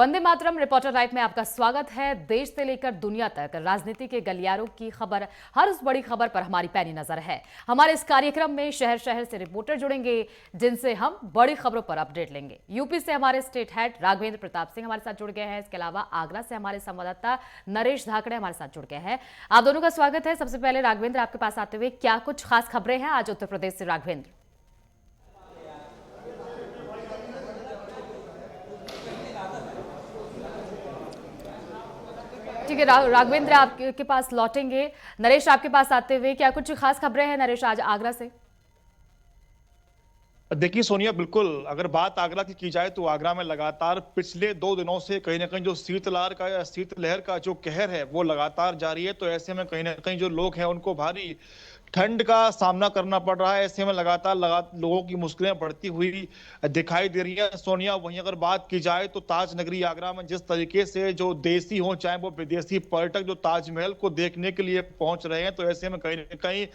Vande Mataram reporter right में आपका स्वागत है। देश से लेकर दुनिया तक राजनीति के गलियारों की खबर, हर उस बड़ी खबर पर हमारी पैनी नजर है। हमारे इस कार्यक्रम में शहर शहर से रिपोर्टर जुड़ेंगे जिनसे हम बड़ी खबरों पर अपडेट लेंगे। यूपी से हमारे स्टेट हेड राघवेंद्र प्रताप सिंह हमारे साथ जुड़ गए हैं। इसके अलावा आगरा से हमारे संवाददाता नरेश धाकड़े हमारे साथ जुड़ गए हैं। आप दोनों का स्वागत है। सबसे पहले राघवेंद्र, आपके पास आते हुए क्या कुछ खास खबरें हैं आज उत्तर प्रदेश से? राघवेंद्र, ठीक है। राघवेंद्र आपके पास लौटेंगे। नरेश, आपके पास आते हुए क्या कुछ खास खबरें हैं नरेश आज आगरा से? देखिए सोनिया, बिल्कुल अगर बात आगरा की जाए तो आगरा में लगातार पिछले 2 दिनों से कहीं ना कहीं जो शीतलहर का जो कहर है वो लगातार जारी है। तो ऐसे में कहीं ना कहीं जो लोग हैं उनको भारी ठंड का सामना करना पड़ रहा है। ऐसे में लगातार लोगों की मुश्किलें बढ़ती हुई दिखाई दे रही है। सोनिया, वहीं अगर बात की जाए तो ताज नगरी आगरा में जिस तरीके से जो देसी हो चाहे वो विदेशी पर्यटक जो ताजमहल को देखने के लिए पहुंच रहे हैं, तो ऐसे में कहीं ना कहीं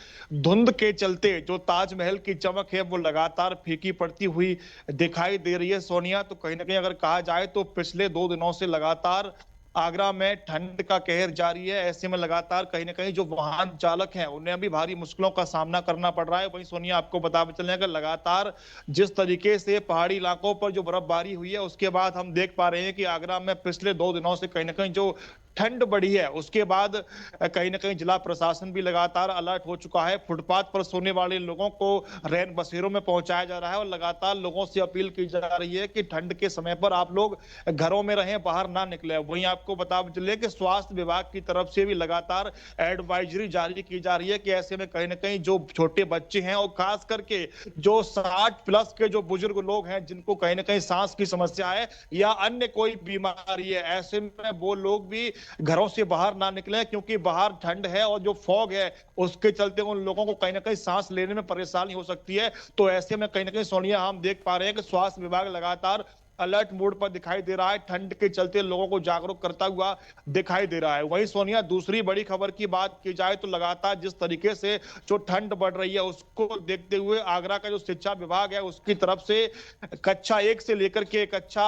धुंध के चलते जो ताजमहल की चमक है वो लगातार फीकी पड़ती हुई दिखाई दे रही है। सोनिया, तो कहीं ना कहीं अगर कहा जाए तो पिछले 2 दिनों से लगातार आगरा में ठंड का कहर जारी है। ऐसे में लगातार कहीं ना कहीं जो वाहन चालक हैं उन्हें भी भारी मुश्किलों का सामना करना पड़ रहा है। वहीं सोनिया, आपको बता चलें कि लगातार जिस तरीके से पहाड़ी इलाकों पर जो बर्फबारी हुई है उसके बाद हम देख पा रहे हैं कि आगरा में पिछले 2 दिनों से कहीं ना कहीं जो ठंड बढ़ी है उसके बाद कहीं ना कहीं जिला प्रशासन भी लगातार अलर्ट हो चुका है। फुटपाथ पर सोने वाले लोगों को रैन बसेरों में पहुंचाया जा रहा है और लगातार लोगों से अपील की जा रही है कि ठंड के समय पर आप लोग घरों में रहें, बाहर ना निकले। वहीं आपको बता चले कि स्वास्थ्य विभाग की तरफ से भी लगातार एडवाइजरी जारी की जा रही है कि ऐसे में कहीं ना कहीं जो छोटे बच्चे हैं और खास करके जो 60+ के जो बुजुर्ग लोग हैं जिनको कहीं ना कहीं सांस की समस्या है या अन्य कोई बीमारी है, ऐसे में वो लोग भी घरों से बाहर ना निकले क्योंकि बाहर ठंड है और जो फॉग है उसके चलते उन लोगों को कहीं ना कहीं सांस लेने में परेशानी हो सकती है। तो ऐसे में कहीं ना कहीं सोनिया, हम देख पा रहे हैं कि स्वास्थ्य विभाग लगातार अलर्ट मोड पर दिखाई दे रहा है, ठंड के चलते लोगों को जागरूक करता हुआ दिखाई दे रहा है। वहीं सोनिया, दूसरी बड़ी खबर की बात की जाए तो लगातार जिस तरीके से जो ठंड बढ़ रही है उसको देखते हुए आगरा का जो शिक्षा विभाग है उसकी तरफ से कक्षा 1 से लेकर के कक्षा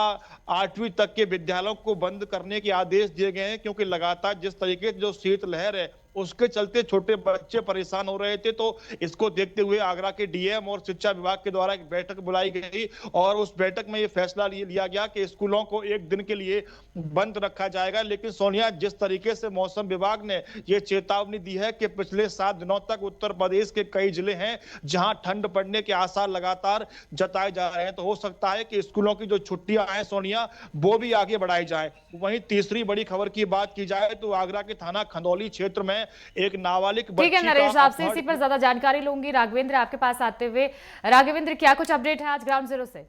8वीं तक के विद्यालयों को बंद करने के आदेश दिए गए हैं, क्योंकि लगातार जिस तरीके से जो शीतलहर है उसके चलते छोटे बच्चे परेशान हो रहे थे। तो इसको देखते हुए आगरा के डीएम और शिक्षा विभाग के द्वारा एक बैठक बुलाई गई और उस बैठक में यह फैसला लिया गया कि स्कूलों को 1 दिन के लिए बंद रखा जाएगा। लेकिन सोनिया, जिस तरीके से मौसम विभाग ने यह चेतावनी दी है कि पिछले 7 दिनों तक उत्तर प्रदेश के कई जिले हैं जहां ठंड बढ़ने के आसार लगातार जताए जा रहे हैं, तो हो सकता है कि स्कूलों की जो छुट्टियां हैं सोनिया वो भी आगे बढ़ाई जाए। वहीं तीसरी बड़ी खबर की बात की जाए तो आगरा के थाना खंदौली क्षेत्र में एक नाबालिग बच्ची, ठीक है नरेश, आपसे इसी पर ज्यादा जानकारी लूंगी। राघवेंद्र, आपके पास आते हुए राघवेंद्र, क्या कुछ अपडेट है आज ग्राउंड जीरो से?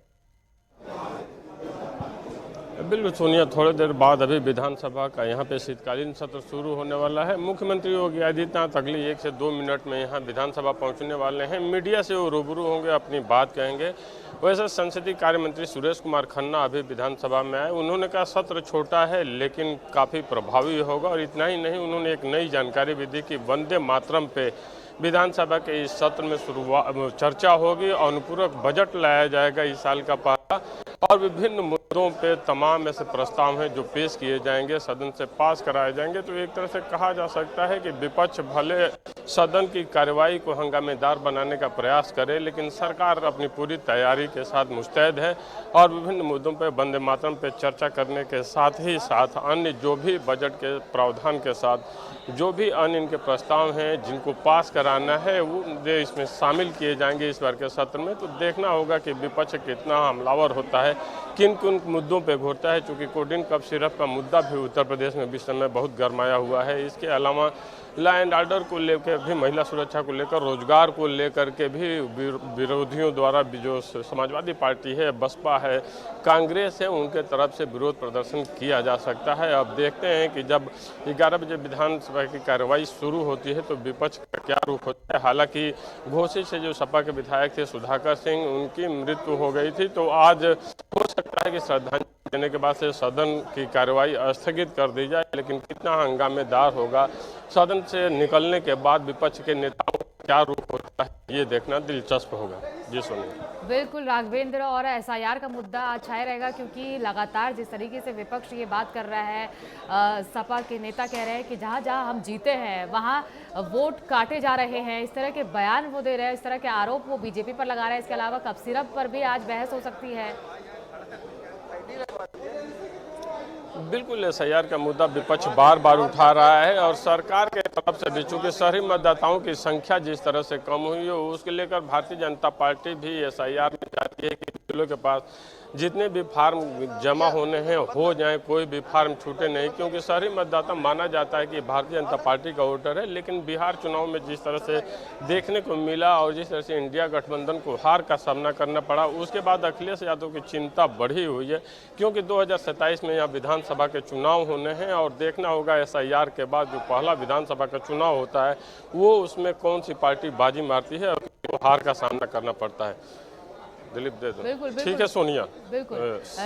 बिल्कुल सोनिया, थोड़ी देर बाद अभी विधानसभा का यहाँ पे शीतकालीन सत्र शुरू होने वाला है। मुख्यमंत्री योगी आदित्यनाथ अगली 1 से 2 मिनट में यहाँ विधानसभा पहुँचने वाले हैं। मीडिया से वो रूबरू होंगे, अपनी बात कहेंगे। वैसे संसदीय कार्य मंत्री सुरेश कुमार खन्ना अभी विधानसभा में आए। उन्होंने कहा सत्र छोटा है लेकिन काफ़ी प्रभावी होगा, और इतना ही नहीं, उन्होंने एक नई जानकारी भी दी कि वंदे मातरम पे विधानसभा के इस सत्र में चर्चा होगी। अनुपूरक बजट लाया जाएगा इस साल का पहला, और विभिन्न मुद्दों पे तमाम ऐसे प्रस्ताव हैं जो पेश किए जाएंगे, सदन से पास कराए जाएंगे। तो एक तरह से कहा जा सकता है कि विपक्ष भले सदन की कार्यवाही को हंगामेदार बनाने का प्रयास करे, लेकिन सरकार अपनी पूरी तैयारी के साथ मुस्तैद है और विभिन्न मुद्दों पर वंदे मातरम पे चर्चा करने के साथ ही साथ अन्य जो भी बजट के प्रावधान के साथ जो भी अन्य इनके प्रस्ताव हैं जिनको पास कराना है वो इसमें शामिल किए जाएंगे इस बार के सत्र में। तो देखना होगा कि विपक्ष कितना हमलावर होता है, किन किन मुद्दों पे घूरता है। चूँकि कोडिन कफ सिरप का मुद्दा भी उत्तर प्रदेश में इस समय बहुत गरमाया हुआ है। इसके अलावा लॉ एंड ऑर्डर को लेकर भी, महिला सुरक्षा को लेकर, रोजगार को लेकर के भी विरोधियों द्वारा जो समाजवादी पार्टी है, बसपा है, कांग्रेस है, उनके तरफ से विरोध प्रदर्शन किया जा सकता है। अब देखते हैं कि जब 11 बजे विधानसभा की कार्रवाई शुरू होती है तो विपक्ष का क्या रुख होता है। हालांकि घोसी से जो सपा के विधायक थे सुधाकर सिंह, उनकी मृत्यु हो गई थी, तो आज हो सकता है कि श्रद्धांजलि देने के बाद से सदन की कार्रवाई स्थगित कर दी जाए। लेकिन कितना हंगामेदार होगा, सदन से निकलने के बाद विपक्ष के नेताओं का क्या रुख होता है, ये देखना दिलचस्प होगा। जी सोनिया। बिल्कुल राघवेंद्र, और एसआईआर का मुद्दा आज छाया रहेगा क्योंकि लगातार जिस तरीके से विपक्ष ये बात कर रहा है, सपा के नेता कह रहे हैं कि जहां जहां हम जीते हैं वहां वोट काटे जा रहे हैं, इस तरह के बयान वो दे रहे हैं, इस तरह के आरोप वो बीजेपी पर लगा रहे हैं। इसके अलावा कफ सिरप पर भी आज बहस हो सकती है। बिल्कुल एसआईआर का मुद्दा विपक्ष बार बार उठा रहा है और सरकार के तरफ से भी चूंकि शहरी मतदाताओं की संख्या जिस तरह से कम हुई है उसके लेकर भारतीय जनता पार्टी भी एसआईआर में चाहती है कि जिलों के पास जितने भी फार्म जमा होने हैं हो जाएं, कोई भी फार्म छूटे नहीं, क्योंकि शहरी मतदाता माना जाता है कि भारतीय जनता पार्टी का वोटर है। लेकिन बिहार चुनाव में जिस तरह से देखने को मिला और जिस तरह से इंडिया गठबंधन को हार का सामना करना पड़ा, उसके बाद अखिलेश यादव की चिंता बढ़ी हुई है, क्योंकि 2027 में यहाँ विधानसभा के चुनाव होने हैं और देखना होगा एसआईआर के बाद जो पहला विधानसभा का चुनाव होता है वो उसमें कौन सी पार्टी बाजी मारती है और हार का सामना करना पड़ता है। दिलीप दे दो। बिल्कुल ठीक है सोनिया। बिल्कुल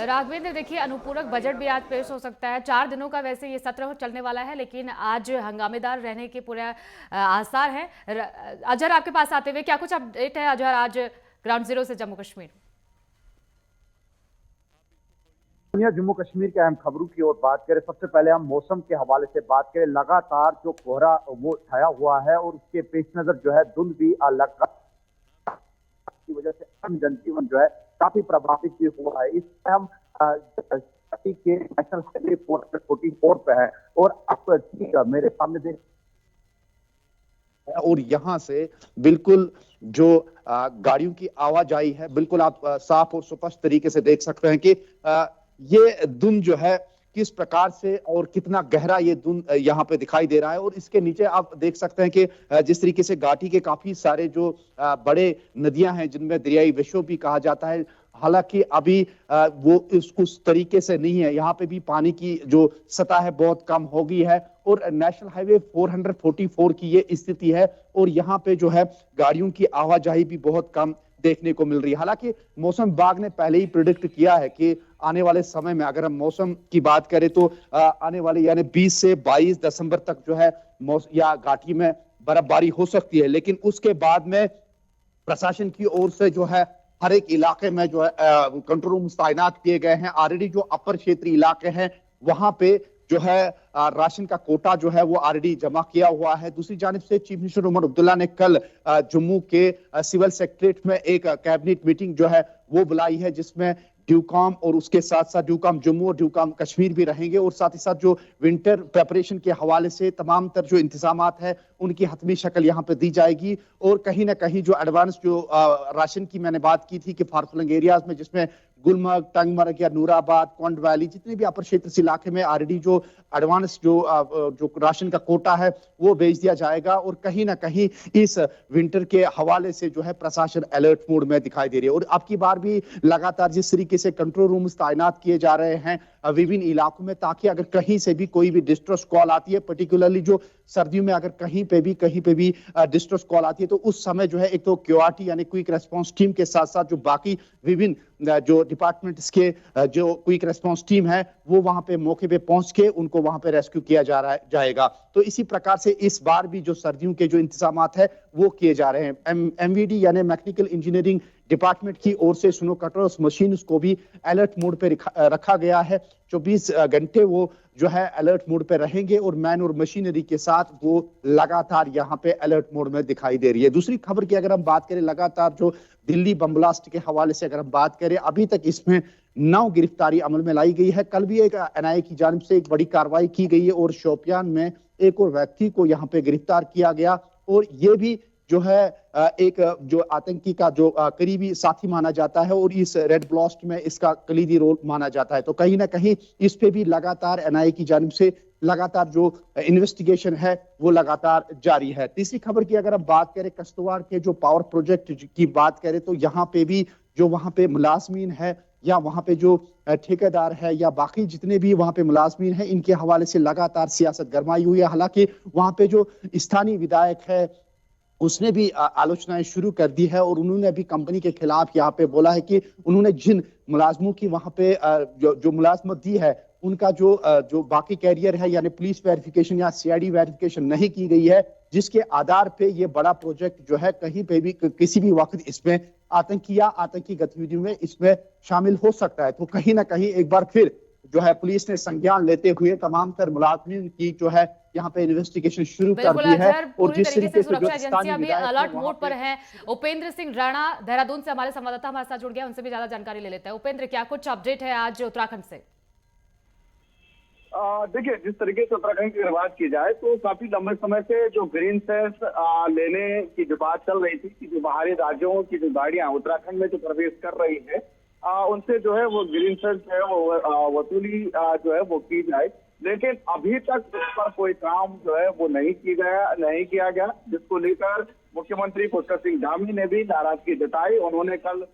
राघवेंद्र, देखिए अनुपूरक बजट भी आज पेश हो सकता है। 4 दिनों का वैसे ये सत्र चलने वाला है, लेकिन आज हंगामेदार रहने के पूरे आसार हैं। अजहर, आपके पास आते हुए क्या कुछ अपडेट है अजहर, आज ग्राउंड जीरो से जम्मू कश्मीर? जम्मू कश्मीर के अहम खबरों की ओर बात करें, सबसे पहले हम मौसम के हवाले से बात करें। लगातार जो कोहरा वो छाया हुआ है और उसके पेश नजर जो है धुंध भी की वजह से आम जनजीवन जो है काफी प्रभावित भी हुआ है। इस हम के नेशनल हाईवे 444 पे है और अब मेरे सामने देख और यहाँ से बिल्कुल जो गाड़ियों की आवाजाही है बिल्कुल आप साफ और स्पष्ट तरीके से देख सकते हैं कि ये धुंध जो है किस प्रकार से और कितना गहरा ये धुंध यहाँ पे दिखाई दे रहा है। और इसके नीचे आप देख सकते हैं कि जिस तरीके से घाटी के काफी सारे जो बड़े नदियां हैं जिनमें दरियाई विश्व भी कहा जाता है, हालांकि अभी वो उस तरीके से नहीं है। यहाँ पे भी पानी की जो सतह है बहुत कम हो गई है और नेशनल हाईवे 444 की ये स्थिति है और यहाँ पे जो है गाड़ियों की आवाजाही भी बहुत कम देखने को मिल रही है। हालांकि मौसम विभाग ने पहले ही प्रेडिक्ट किया है कि आने वाले समय में अगर हम मौसम की बात करें तो आने वाले यानी 20 से 22 दिसंबर तक जो है या घाटी में बर्फबारी हो सकती है, लेकिन उसके बाद में प्रशासन की ओर से जो है हर एक इलाके में जो है कंट्रोल रूम तैनात किए गए हैं। ऑलरेडी जो अपर क्षेत्रीय इलाके हैं वहां पे जो है राशन का कोटा जो है वो ऑलरेडी जमा किया हुआ है। दूसरी जानिब से चीफ मिनिस्टर उमर अब्दुल्ला ने कल जम्मू के सिविल सेक्रेटरीट में एक कैबिनेट मीटिंग जो है वो बुलाई है, जिसमें ड्यूकॉम और उसके साथ साथ ड्यूकॉम जम्मू और ड्यूकॉम कश्मीर भी रहेंगे और साथ ही साथ जो विंटर प्रेपरेशन के हवाले से तमाम तर जो इंतजामात है उनकी हतमी शक्ल यहाँ पे दी जाएगी। और कहीं ना कहीं जो एडवांस जो राशन की मैंने बात की थी कि फारफलंग एरियाज में जिसमें गुलमर्ग, टंगमर्ग या नूराबाद, कोंड वैली जितने भी अपर क्षेत्र इलाके में ऑलरेडी जो एडवांस जो राशन का कोटा है वो भेज दिया जाएगा। और कहीं ना कहीं इस विंटर के हवाले से जो है प्रशासन अलर्ट मोड में दिखाई दे रही है। और अब की बार भी लगातार जिस तरीके से कंट्रोल रूम तैनात किए जा रहे हैं विभिन्न इलाकों में, ताकि अगर कहीं से भी कोई भी डिस्ट्रेस कॉल आती है, पर्टिकुलरली जो सर्दियों में अगर कहीं पे भी डिस्ट्रेस कॉल आती है तो उस समय जो है एक तो क्यूआरटी यानी क्विक रेस्पॉन्स टीम के साथ साथ जो बाकी विभिन्न जो डिपार्टमेंट्स के जो क्विक रेस्पॉन्स टीम है वो वहां पे मौके पे पहुंच के उनको वहां पे रेस्क्यू किया जाएगा। तो इसी प्रकार से इस बार भी जो सर्दियों के जो इंतजामात है वो किए जा रहे हैं। एमवीडी यानी मैकेनिकल इंजीनियरिंग डिपार्टमेंट की ओर से स्नो कटर्स मशीन को भी अलर्ट मोड पे रखा गया है। 24 घंटे वो जो है अलर्ट मोड पे रहेंगे और मैन और मशीनरी के साथ वो लगातार यहाँ पे अलर्ट मोड में दिखाई दे रही है। दूसरी खबर की अगर हम बात करें, लगातार जो दिल्ली बम ब्लास्ट के हवाले से अगर हम बात करें, अभी तक इसमें 9 गिरफ्तारी अमल में लाई गई है। कल भी एक एनआईए की जानिब से एक बड़ी कार्रवाई की गई है और शोपियान में एक और व्यक्ति को यहाँ पे गिरफ्तार किया गया और ये भी जो है एक जो आतंकी का जो करीबी साथी माना जाता है और इस रेड ब्लास्ट में इसका कलीदी रोल माना जाता है। तो कहीं ना कहीं इस पे भी लगातार एनआईए की जानिब से लगातार जो इन्वेस्टिगेशन है वो लगातार जारी है। तीसरी खबर की अगर हम बात करें, किश्तवाड़ के जो पावर प्रोजेक्ट की बात करें तो यहाँ पे भी जो वहां पे मुलाजमीन है या वहां पे जो ठेकेदार है या बाकी जितने भी वहां पे मुलाजमीन है, इनके हवाले से लगातार सियासत गरमाई हुई है। हालांकि वहां पे जो स्थानीय विधायक है उसने भी आलोचनाएं शुरू कर दी है और उन्होंने भी कंपनी के खिलाफ यहाँ पे बोला है कि उन्होंने जिन मुलाजमों की वहां पे जो मुलाजमत दी है उनका जो बाकी कैरियर है, यानी पुलिस वेरिफिकेशन या सीआईडी वेरिफिकेशन नहीं की गई है, जिसके आधार पे ये बड़ा प्रोजेक्ट जो है कहीं पे भी किसी भी वक्त इसमें आतंकी गतिविधियों में इसमें शामिल हो सकता है। तो कहीं ना कहीं एक बार फिर जो है पुलिस ने संज्ञान लेते हुए तमाम तर मुलाजिमीन की जो है यहाँ पे इन्वेस्टिगेशन शुरू कर दी है। और जिस तरीके से सुरक्षा एजेंसियां भी अलर्ट मोड पर हैं। उपेंद्र सिंह राणा देहरादून से हमारे संवाददाता हमारे साथ जुड़ गया, उनसे भी ज्यादा जानकारी ले लेते हैं। उपेंद्र, क्या कुछ अपडेट है आज उत्तराखंड से? देखिए, जिस तरीके से उत्तराखंड की अगर बात की जाए तो काफी लंबे समय से जो ग्रीन सेस लेने की जो बात चल रही थी कि जो बाहरी राज्यों की जो गाड़ियां उत्तराखंड में जो प्रवेश कर रही है उनसे जो है वो ग्रीन सेस जो है वो वसूली जो है वो की जाए, लेकिन अभी तक उस पर कोई काम जो है वो नहीं किया गया, जिसको लेकर मुख्यमंत्री पुष्कर सिंह धामी ने भी नाराजगी जताई। उन्होंने कल